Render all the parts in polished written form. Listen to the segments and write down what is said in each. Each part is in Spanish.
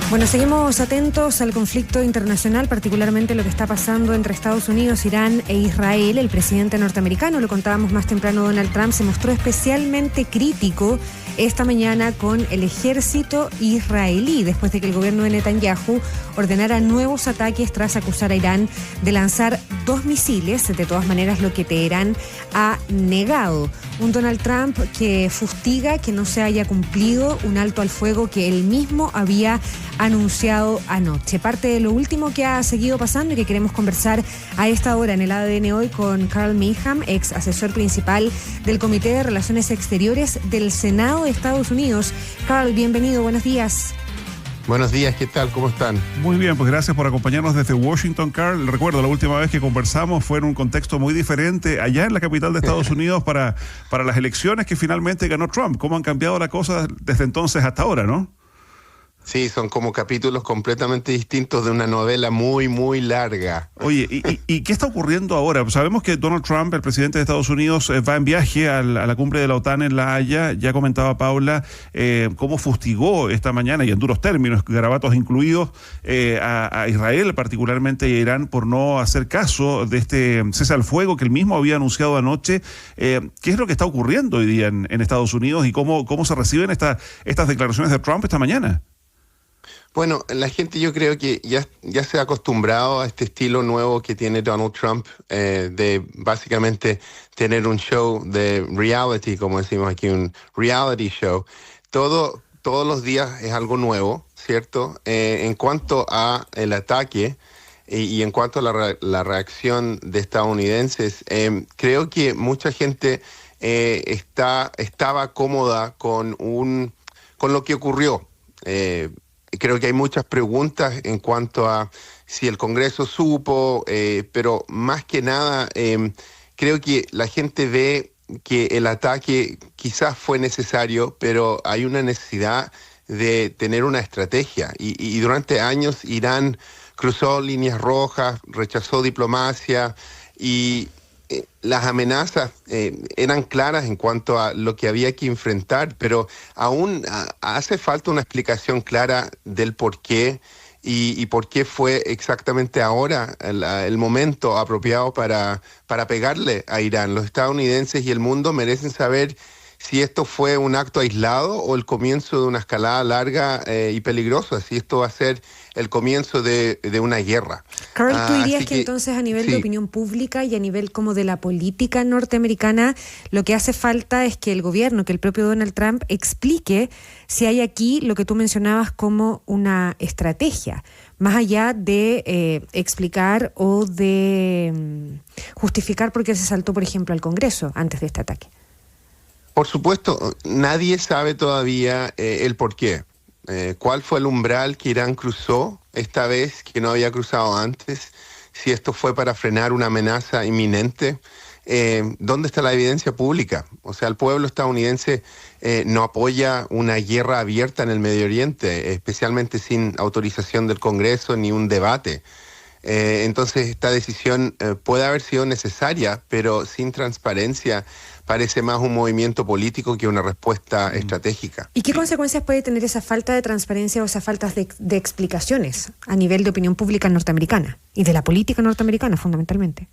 Bueno, seguimos atentos al conflicto internacional, particularmente lo que está pasando entre Estados Unidos, Irán e Israel. El presidente norteamericano, lo contábamos más temprano, Donald Trump, se mostró especialmente crítico esta mañana con el ejército israelí, después de que el gobierno de Netanyahu ordenara nuevos ataques tras acusar a Irán de lanzar 2 misiles, de todas maneras lo que Teherán ha negado. Un Donald Trump que fustiga que no se haya cumplido un alto al fuego que él mismo había anunciado anoche. Parte de lo último que ha seguido pasando y que queremos conversar a esta hora en el ADN hoy con Carl Meacham, ex asesor principal del Comité de Relaciones Exteriores del Senado de Estados Unidos. Carl, bienvenido, buenos días. Buenos días, ¿qué tal? ¿Cómo están? Muy bien, pues gracias por acompañarnos desde Washington, Carl. Recuerdo, la última vez que conversamos fue en un contexto muy diferente allá en la capital de Estados Unidos para las elecciones que finalmente ganó Trump. ¿Cómo han cambiado las cosas desde entonces hasta ahora, no? Sí, son como capítulos completamente distintos de una novela muy, muy larga. Oye, ¿y qué está ocurriendo ahora? Sabemos que Donald Trump, el presidente de Estados Unidos, va en viaje a la cumbre de la OTAN en La Haya. Ya comentaba Paula cómo fustigó esta mañana, y en duros términos, garabatos incluidos, a Israel, particularmente a Irán, por no hacer caso de este cese al fuego que él mismo había anunciado anoche. ¿Qué es lo que está ocurriendo hoy día en Estados Unidos y cómo se reciben estas declaraciones de Trump esta mañana? Bueno, la gente yo creo que ya se ha acostumbrado a este estilo nuevo que tiene Donald Trump, de básicamente tener un show de reality, como decimos aquí, un reality show. Todos los días es algo nuevo, ¿cierto? En cuanto a el ataque y en cuanto a la reacción de estadounidenses, creo que mucha gente estaba cómoda con lo que ocurrió. Creo que hay muchas preguntas en cuanto a si el Congreso supo, pero más que nada creo que la gente ve que el ataque quizás fue necesario, pero hay una necesidad de tener una estrategia. Y durante años Irán cruzó líneas rojas, rechazó diplomacia y las amenazas eran claras en cuanto a lo que había que enfrentar, pero aún hace falta una explicación clara del por qué y por qué fue exactamente ahora el momento apropiado para pegarle a Irán. Los estadounidenses y el mundo merecen saber si esto fue un acto aislado o el comienzo de una escalada larga y peligrosa, si esto va a ser el comienzo de una guerra. Carl, ¿tú dirías que entonces a nivel de opinión pública y a nivel como de la política norteamericana, lo que hace falta es que el gobierno, que el propio Donald Trump explique si hay aquí lo que tú mencionabas como una estrategia, más allá de explicar o de justificar por qué se saltó, por ejemplo, al Congreso antes de este ataque? Por supuesto, nadie sabe todavía el por qué. ¿Cuál fue el umbral que Irán cruzó esta vez que no había cruzado antes? Si esto fue para frenar una amenaza inminente. ¿Dónde está la evidencia pública? O sea, el pueblo estadounidense no apoya una guerra abierta en el Medio Oriente, especialmente sin autorización del Congreso ni un debate. Entonces esta decisión puede haber sido necesaria, pero sin transparencia parece más un movimiento político que una respuesta estratégica. ¿Y qué consecuencias puede tener esa falta de transparencia o esa falta de explicaciones a nivel de opinión pública norteamericana y de la política norteamericana fundamentalmente?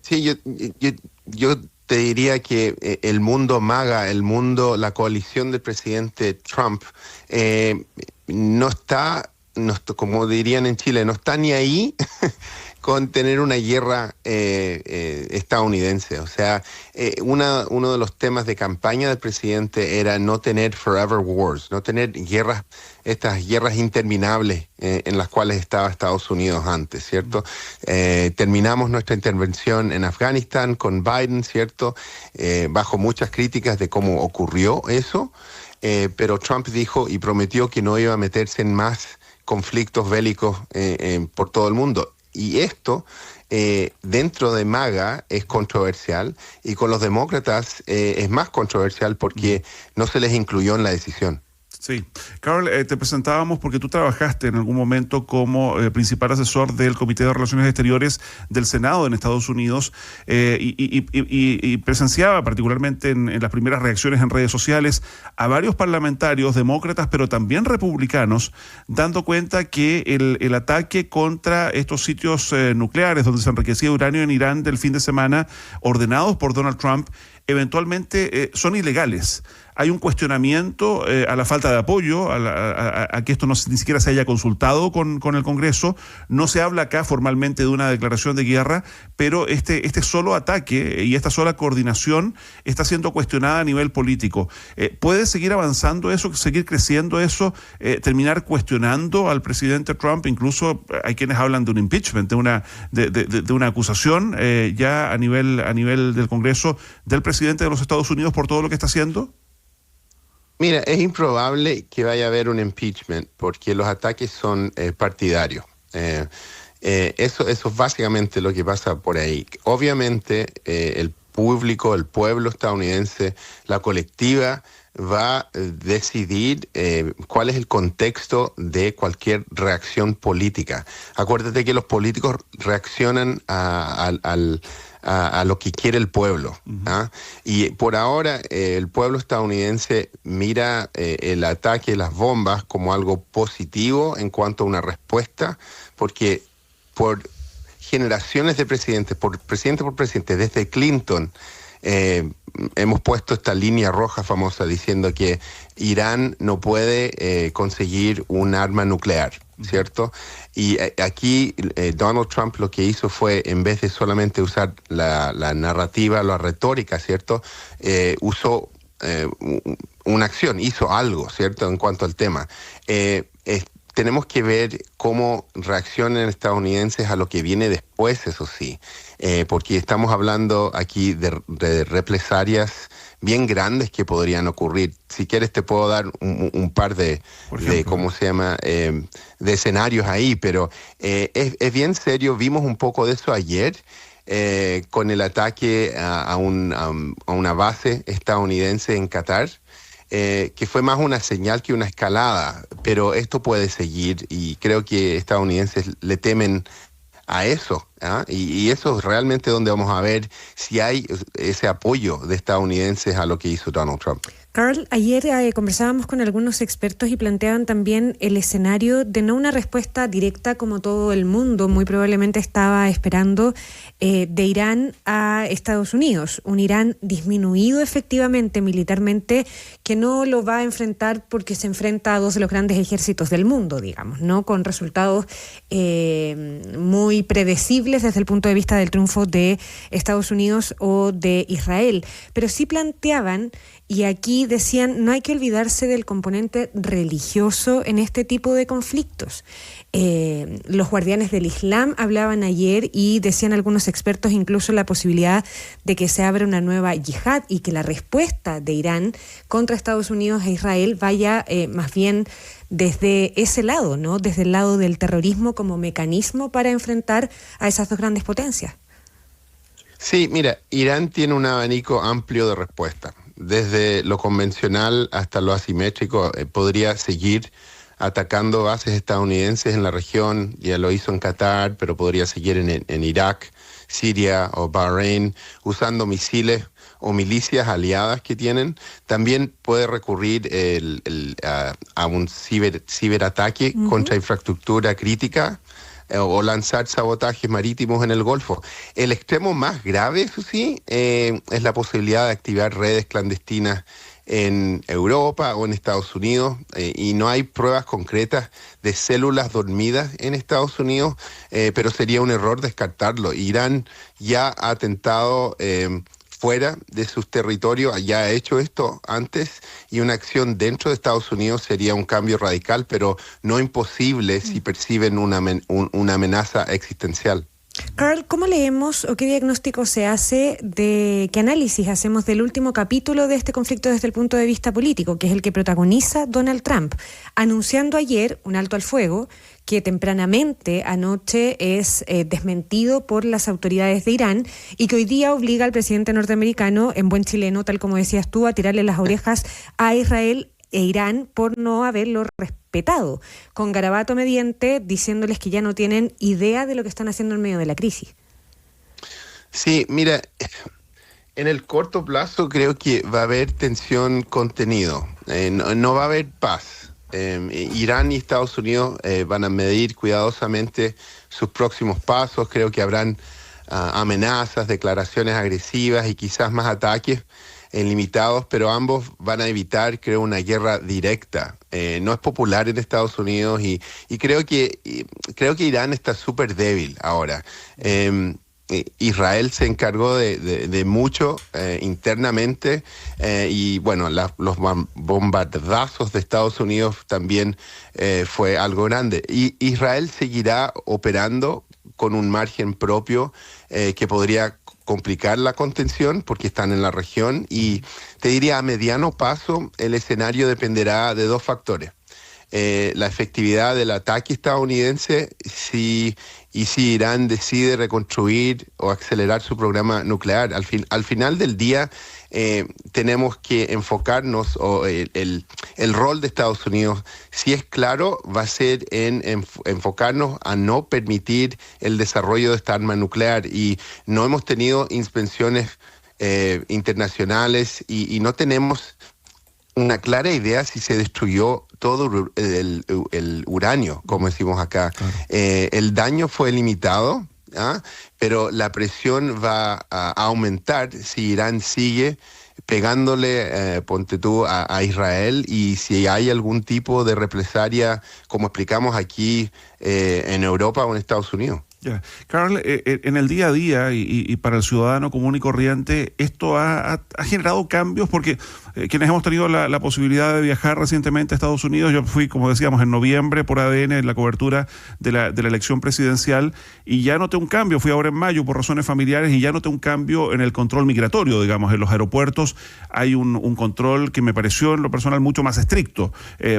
Sí, yo te diría que el mundo MAGA, la coalición del presidente Trump, no está, como dirían en Chile, no está ni ahí con tener una guerra estadounidense. O sea, uno de los temas de campaña del presidente era no tener forever wars, no tener estas guerras interminables en las cuales estaba Estados Unidos antes, ¿cierto? Terminamos nuestra intervención en Afganistán con Biden, ¿cierto? Bajo muchas críticas de cómo ocurrió eso, pero Trump dijo y prometió que no iba a meterse en más conflictos bélicos por todo el mundo. Y esto, dentro de MAGA, es controversial, y con los demócratas es más controversial porque no se les incluyó en la decisión. Sí. Carl, te presentábamos porque tú trabajaste en algún momento como principal asesor del Comité de Relaciones Exteriores del Senado en Estados Unidos y presenciaba particularmente en las primeras reacciones en redes sociales a varios parlamentarios demócratas, pero también republicanos, dando cuenta que el ataque contra estos sitios nucleares donde se enriquecía uranio en Irán del fin de semana, ordenados por Donald Trump, eventualmente son ilegales. Hay un cuestionamiento a la falta de apoyo, a que esto ni siquiera se haya consultado con el Congreso. No se habla acá formalmente de una declaración de guerra, pero este solo ataque y esta sola coordinación está siendo cuestionada a nivel político. ¿Puede seguir avanzando eso, seguir creciendo eso, terminar cuestionando al presidente Trump? Incluso hay quienes hablan de un impeachment, de una acusación ya a nivel del Congreso del presidente de los Estados Unidos por todo lo que está haciendo. Mira, es improbable que vaya a haber un impeachment porque los ataques son partidarios. Eso es básicamente lo que pasa por ahí. Obviamente, el público, el pueblo estadounidense, la colectiva va a decidir cuál es el contexto de cualquier reacción política. Acuérdate que los políticos reaccionan a lo que quiere el pueblo. ¿Ah? Y por ahora el pueblo estadounidense mira el ataque, las bombas, como algo positivo en cuanto a una respuesta, porque por generaciones de presidentes, por presidente, desde Clinton, hemos puesto esta línea roja famosa diciendo que Irán no puede conseguir un arma nuclear, ¿cierto? Y aquí Donald Trump lo que hizo fue, en vez de solamente usar la narrativa, la retórica, ¿cierto? Usó una acción, hizo algo, ¿cierto? En cuanto al tema. Tenemos que ver cómo reaccionan estadounidenses a lo que viene después, eso sí, porque estamos hablando aquí de represalias bien grandes que podrían ocurrir. Si quieres te puedo dar un par de ¿cómo se llama? De escenarios ahí, pero es bien serio. Vimos un poco de eso ayer con el ataque a una base estadounidense en Qatar. Que fue más una señal que una escalada, pero esto puede seguir y creo que estadounidenses le temen a eso, ¿ah? Y eso es realmente donde vamos a ver si hay ese apoyo de estadounidenses a lo que hizo Donald Trump. Carl, ayer conversábamos con algunos expertos y planteaban también el escenario de no una respuesta directa como todo el mundo muy probablemente estaba esperando de Irán a Estados Unidos. Un Irán disminuido efectivamente militarmente que no lo va a enfrentar porque se enfrenta a dos de los grandes ejércitos del mundo, digamos, ¿no? Con resultados muy predecibles desde el punto de vista del triunfo de Estados Unidos o de Israel. Pero sí planteaban, y aquí decían, no hay que olvidarse del componente religioso en este tipo de conflictos. Los guardianes del Islam hablaban ayer y decían algunos expertos incluso la posibilidad de que se abra una nueva yihad y que la respuesta de Irán contra Estados Unidos e Israel vaya más bien desde ese lado, ¿no? Desde el lado del terrorismo como mecanismo para enfrentar a esas dos grandes potencias. Sí, mira, Irán tiene un abanico amplio de respuesta. Desde lo convencional hasta lo asimétrico, podría seguir atacando bases estadounidenses en la región. Ya lo hizo en Qatar, pero podría seguir en Irak, Siria o Bahrein, usando misiles o milicias aliadas que tienen. También puede recurrir a un ciberataque contra infraestructura crítica, o lanzar sabotajes marítimos en el Golfo. El extremo más grave, eso sí, es la posibilidad de activar redes clandestinas en Europa o en Estados Unidos, y no hay pruebas concretas de células dormidas en Estados Unidos, pero sería un error descartarlo. Irán ya ha atentado fuera de sus territorios, ya ha hecho esto antes, y una acción dentro de Estados Unidos sería un cambio radical, pero no imposible si perciben una amenaza existencial. Carl, ¿cómo leemos o qué diagnóstico se hace qué análisis hacemos del último capítulo de este conflicto desde el punto de vista político, que es el que protagoniza Donald Trump, anunciando ayer un alto al fuego que tempranamente anoche es desmentido por las autoridades de Irán y que hoy día obliga al presidente norteamericano, en buen chileno, tal como decías tú, a tirarle las orejas a Israel e Irán por no haberlo respetado, con garabato mediante, diciéndoles que ya no tienen idea de lo que están haciendo en medio de la crisis. Sí, mira, en el corto plazo creo que va a haber tensión contenido, no va a haber paz. Irán y Estados Unidos van a medir cuidadosamente sus próximos pasos. Creo que habrán amenazas, declaraciones agresivas y quizás más ataques limitados, pero ambos van a evitar, creo, una guerra directa. No es popular en Estados Unidos y creo que Irán está súper débil ahora. Israel se encargó de mucho internamente y bueno, los bombardazos de Estados Unidos también fue algo grande. Y Israel seguirá operando con un margen propio que podría complicar la contención porque están en la región, y te diría a mediano plazo el escenario dependerá de dos factores. La efectividad del ataque estadounidense y si Irán decide reconstruir o acelerar su programa nuclear. Al final del día tenemos que enfocarnos, o el rol de Estados Unidos, si es claro, va a ser en enfocarnos a no permitir el desarrollo de esta arma nuclear, y no hemos tenido inspecciones internacionales y no tenemos una clara idea si se destruyó todo el uranio, como decimos acá. Claro. El daño fue limitado, pero la presión va a aumentar si Irán sigue pegándole, ponte tú, a Israel, y si hay algún tipo de represalia, como explicamos aquí en Europa o en Estados Unidos. Yeah. Carl, en el día a día y para el ciudadano común y corriente, esto ha generado cambios, porque quienes hemos tenido la posibilidad de viajar recientemente a Estados Unidos, yo fui, como decíamos, en noviembre por ADN en la cobertura de la elección presidencial, y ya noté un cambio. Fui ahora en mayo por razones familiares y ya noté un cambio en el control migratorio, digamos. En los aeropuertos hay un control que me pareció en lo personal mucho más estricto,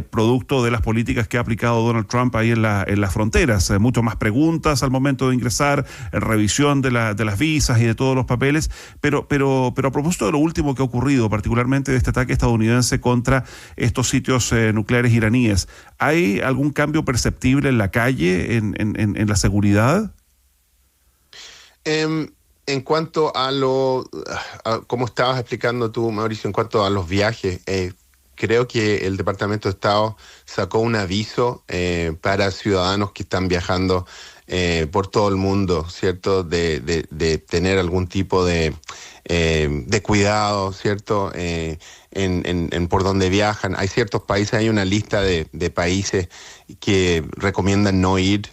producto de las políticas que ha aplicado Donald Trump ahí en las fronteras. Mucho más preguntas al momento de ingresar, revisión de las visas y de todos los papeles, pero a propósito de lo último que ha ocurrido, particularmente de este ataque estadounidense contra estos sitios nucleares iraníes, ¿hay algún cambio perceptible en la calle, en la seguridad? En cuanto a como estabas explicando tú, Mauricio, en cuanto a los viajes, creo que el Departamento de Estado sacó un aviso para ciudadanos que están viajando por todo el mundo, ¿cierto? De tener algún tipo de cuidado, ¿cierto? En por donde viajan. Hay ciertos países, hay una lista de países que recomiendan no ir.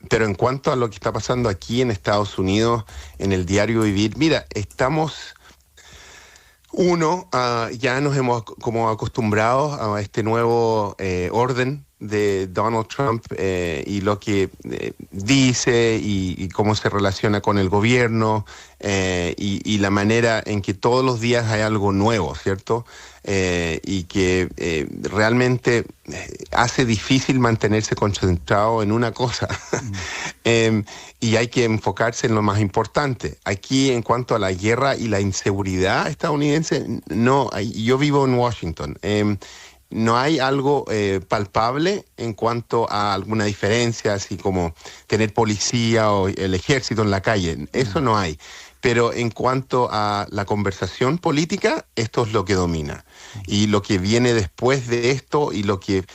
Pero en cuanto a lo que está pasando aquí en Estados Unidos, en el diario vivir, mira, ya nos hemos como acostumbrado a este nuevo orden de Donald Trump y lo que dice y cómo se relaciona con el gobierno y la manera en que todos los días hay algo nuevo, ¿cierto? Y que realmente hace difícil mantenerse concentrado en una cosa. Y hay que enfocarse en lo más importante. Aquí, en cuanto a la guerra y la inseguridad estadounidense, no, yo vivo en Washington. No hay algo palpable en cuanto a alguna diferencia, así como tener policía o el ejército en la calle. Eso no hay. Pero en cuanto a la conversación política, esto es lo que domina. Y lo que viene después de esto y lo que,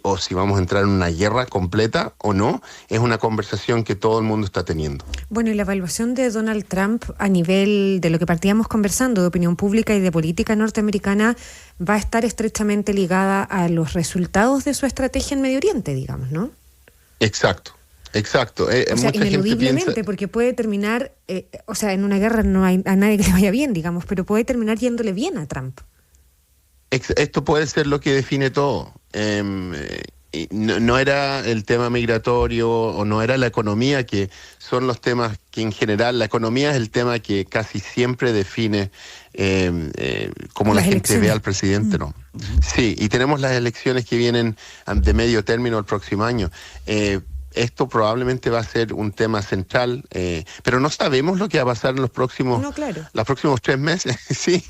o si vamos a entrar en una guerra completa o no, es una conversación que todo el mundo está teniendo. Bueno, y la evaluación de Donald Trump a nivel de lo que partíamos conversando, de opinión pública y de política norteamericana, va a estar estrechamente ligada a los resultados de su estrategia en Medio Oriente, digamos, ¿no? Exacto. O sea, mucha ineludiblemente, gente piensa, porque puede terminar, en una guerra no hay a nadie que le vaya bien, digamos, pero puede terminar yéndole bien a Trump. Esto puede ser lo que define todo. No era el tema migratorio o no era la economía, que son los temas que en general, la economía es el tema que casi siempre define cómo la gente ve al presidente, ¿no? Sí, y tenemos las elecciones que vienen de medio término el próximo año. esto probablemente va a ser un tema central, pero no sabemos lo que va a pasar en los próximos 3 meses. Sí.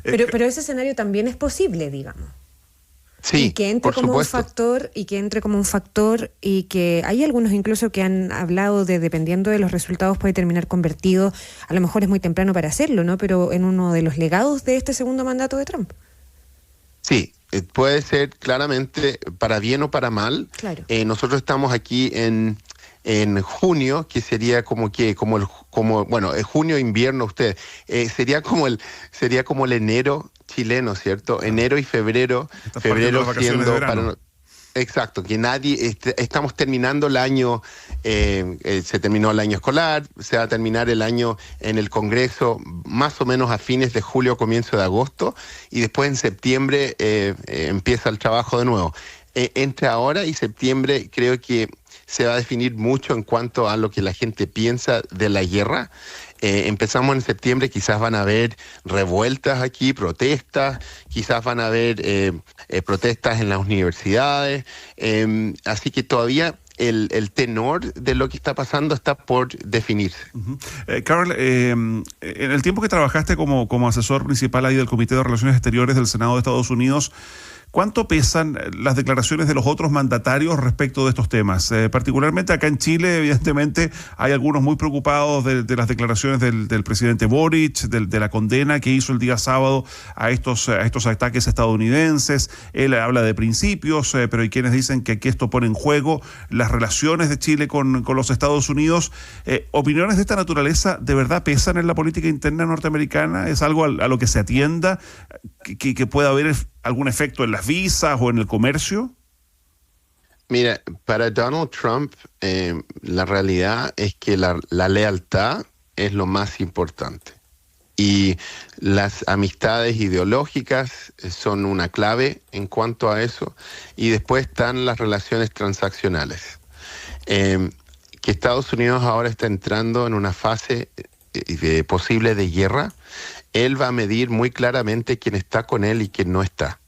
Pero ese escenario también es posible, digamos. Sí, y que entre como un factor, y que hay algunos incluso que han hablado de, dependiendo de los resultados, puede terminar convertido, a lo mejor es muy temprano para hacerlo, ¿no? Pero en uno de los legados de este segundo mandato de Trump. Sí, puede ser claramente para bien o para mal. Claro. Nosotros estamos aquí en junio, que sería junio, invierno, sería como el enero chileno, ¿cierto? Enero y febrero siendo para... Exacto, que estamos terminando el año, se terminó el año escolar, se va a terminar el año en el Congreso más o menos a fines de julio, comienzo de agosto, y después en septiembre empieza el trabajo de nuevo. Entre ahora y septiembre creo que se va a definir mucho en cuanto a lo que la gente piensa de la guerra. Empezamos en septiembre, quizás van a haber revueltas aquí, protestas, quizás van a haber protestas en las universidades, así que todavía el tenor de lo que está pasando está por definirse. Uh-huh. Carl, en el tiempo que trabajaste como asesor principal ahí del Comité de Relaciones Exteriores del Senado de Estados Unidos, ¿cuánto pesan las declaraciones de los otros mandatarios respecto de estos temas? Particularmente acá en Chile, evidentemente, hay algunos muy preocupados de las declaraciones del presidente Boric, de la condena que hizo el día sábado a estos ataques estadounidenses. Él habla de principios, pero hay quienes dicen que esto pone en juego las relaciones de Chile con los Estados Unidos. ¿Opiniones de esta naturaleza de verdad pesan en la política interna norteamericana? ¿Es algo a lo que se atienda? ¿Que pueda haber algún efecto en las visas o en el comercio? Mira, para Donald Trump, la realidad es que la lealtad es lo más importante. Y las amistades ideológicas son una clave en cuanto a eso. Y después están las relaciones transaccionales. Que Estados Unidos ahora está entrando en una fase posible de guerra. Él va a medir muy claramente quién está con él y quién no está.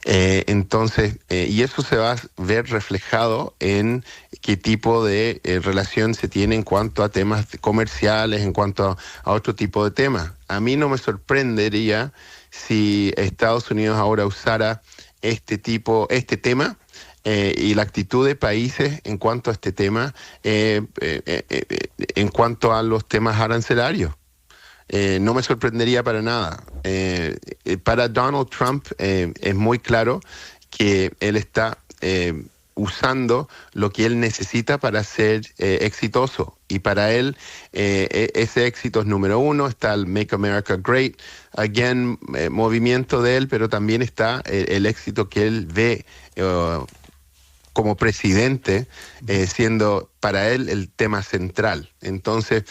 Y eso se va a ver reflejado en qué tipo de relación se tiene en cuanto a temas comerciales, en cuanto a otro tipo de temas. A mí no me sorprendería si Estados Unidos ahora usara este tema y la actitud de países en cuanto a este tema, en cuanto a los temas arancelarios. No me sorprendería para nada. Para Donald Trump es muy claro que él está usando lo que él necesita para ser exitoso. Y para él ese éxito es número uno. Está el Make America Great Again movimiento de él, pero también está el éxito que él ve como presidente, siendo para él el tema central. Entonces,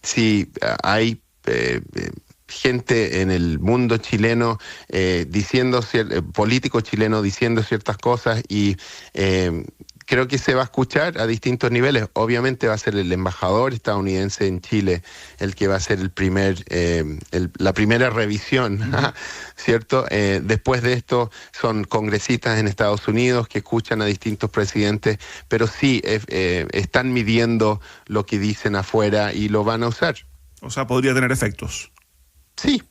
si hay gente en el mundo chileno político chileno diciendo ciertas cosas y creo que se va a escuchar a distintos niveles. Obviamente va a ser el embajador estadounidense en Chile el que va a ser la primera revisión, ¿cierto? Después de esto son congresistas en Estados Unidos que escuchan a distintos presidentes, pero sí están midiendo lo que dicen afuera y lo van a usar. O sea, podría tener efectos. Sí.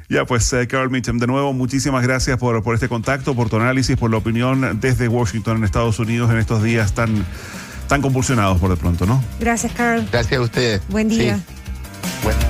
Ya, pues, Carl Meacham, de nuevo, muchísimas gracias por este contacto, por tu análisis, por la opinión desde Washington, en Estados Unidos, en estos días tan convulsionados por de pronto, ¿no? Gracias, Carl. Gracias a ustedes. Buen día. Sí. Bueno.